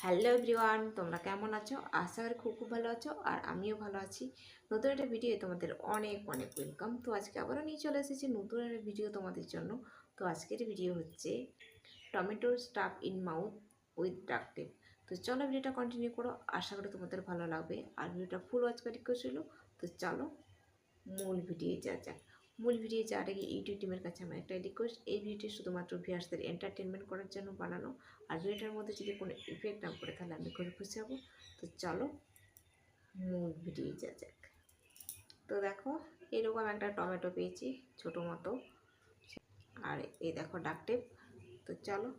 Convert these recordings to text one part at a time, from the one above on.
Hello everyone, তোমরা কেমন আছো? আশা করি খুব ভালো আছো আর আমিও ভালো আছি। নতুন একটা ভিডিও তোমাদের অনেক অনেক ওয়েলকাম। তো আজকে আবারও নিয়ে চলে এসেছি নতুন একটা ভিডিও তোমাদের জন্য। তো আজকের ভিডিও হচ্ছে tomato staff in mouth with ডাক টেপ। তো চলো ভিডিওটা কন্টিনিউ করো, আশা করি তোমাদের ভালো লাগবে আর ভিডিওটা ফুল ওয়াচ করে রিকোয়েস্ট ছিল। তো চলো মূল ভিডিও যাওয়া যাক। মূল ভিডিও যাওয়ার আগে ইউটিউব টিমের কাছে আমার একটা রিকোয়েস্ট, এই ভিডিওটি শুধুমাত্র ভিউয়ার্সদের এন্টারটেনমেন্ট করার জন্য বানানো। আর ভিডিওটার মধ্যে যদি কোনো ইফেক্ট না পড়ে তাহলে আমি খুবই খুশি হব। তো চলো মূল ভিডিও যাওয়া যাক। তো দেখো এরকম একটা টমেটো পেয়েছি ছোটো মতো, আর এই দেখো ডাক টেপ। তো চলো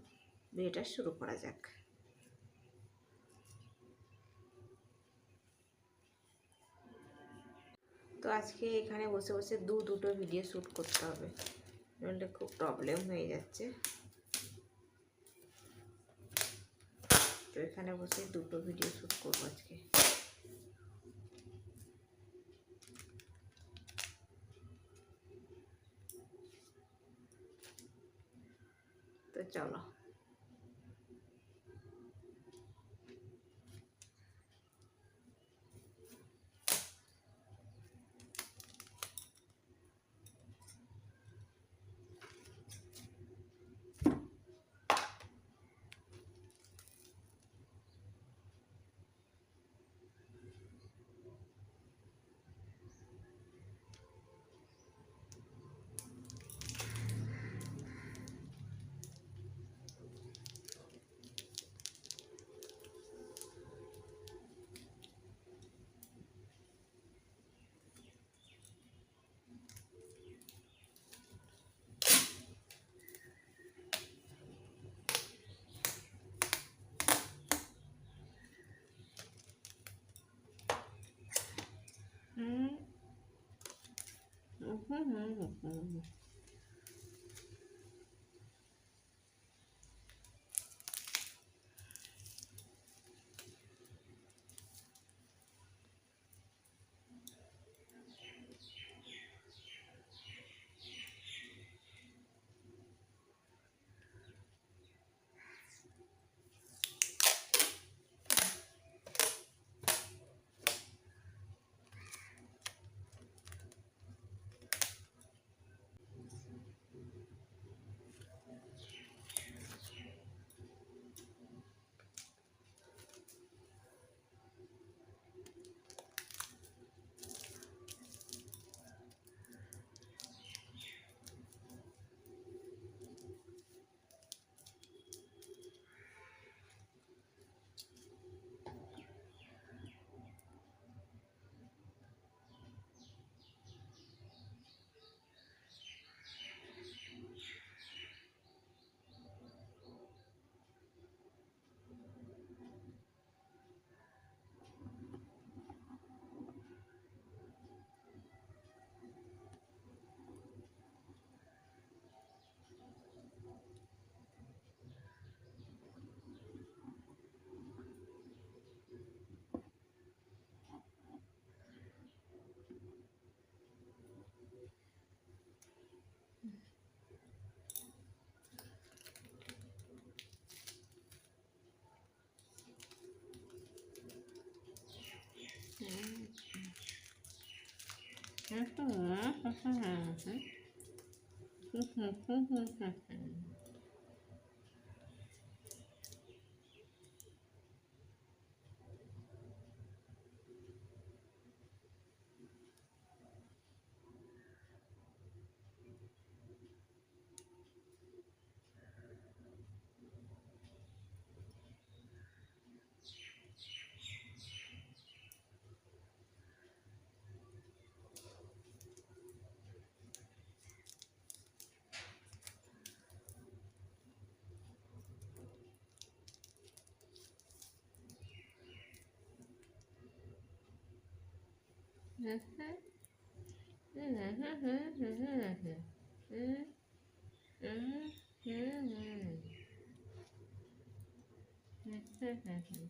ভিডিওটা শুরু করা যাক। তো আজকে এখানে বসে বসে দুটো ভিডিও শ্যুট করতে হবে, নইলে খুব প্রবলেম হয়ে যাচ্ছে। তো এখানে বসে দুটো ভিডিও শ্যুট করবো আজকে। তো চলো হুম হুম হুম হুম হুম। হুম হুম হুম হুম হুম হুম হুম হুম হুম হুম।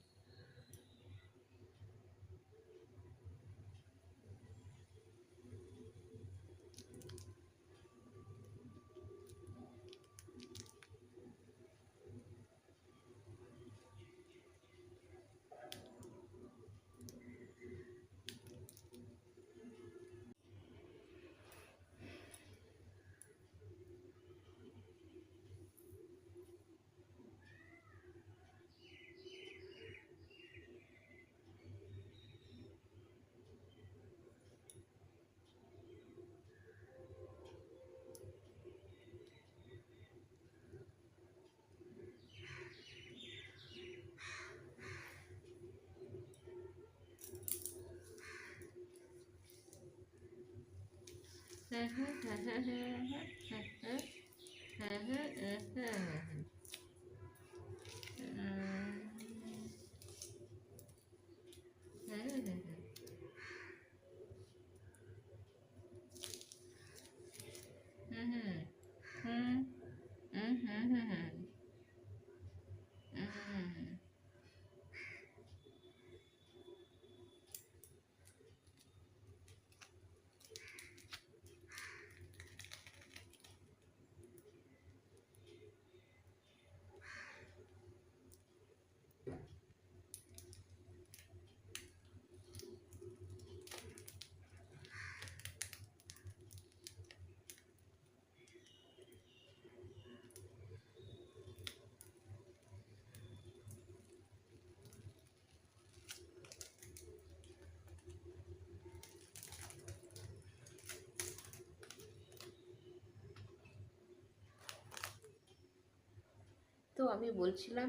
তো আমি বলছিলাম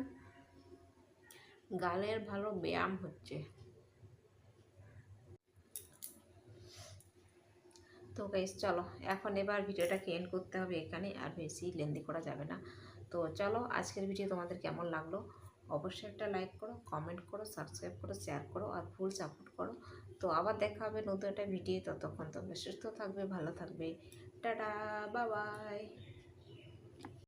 গালের ভালো ব্যায়াম হচ্ছে। তো গাইস চলো এখন এবার ভিডিওটাকে এন্ড করতে হবে এখানে, আর বেশি লেন্দি করা যাবে না। তো চলো আজকের ভিডিও তোমাদের কেমন লাগলো অবশ্যই একটা লাইক করো, কমেন্ট করো, সাবস্ক্রাইব করো, শেয়ার করো আর ফুল সাপোর্ট করো। তো আবার দেখা হবে নতুন একটা ভিডিও, ততক্ষণ তোমরা সুস্থ থাকবে, ভালো থাকবে। Tata, bye bye.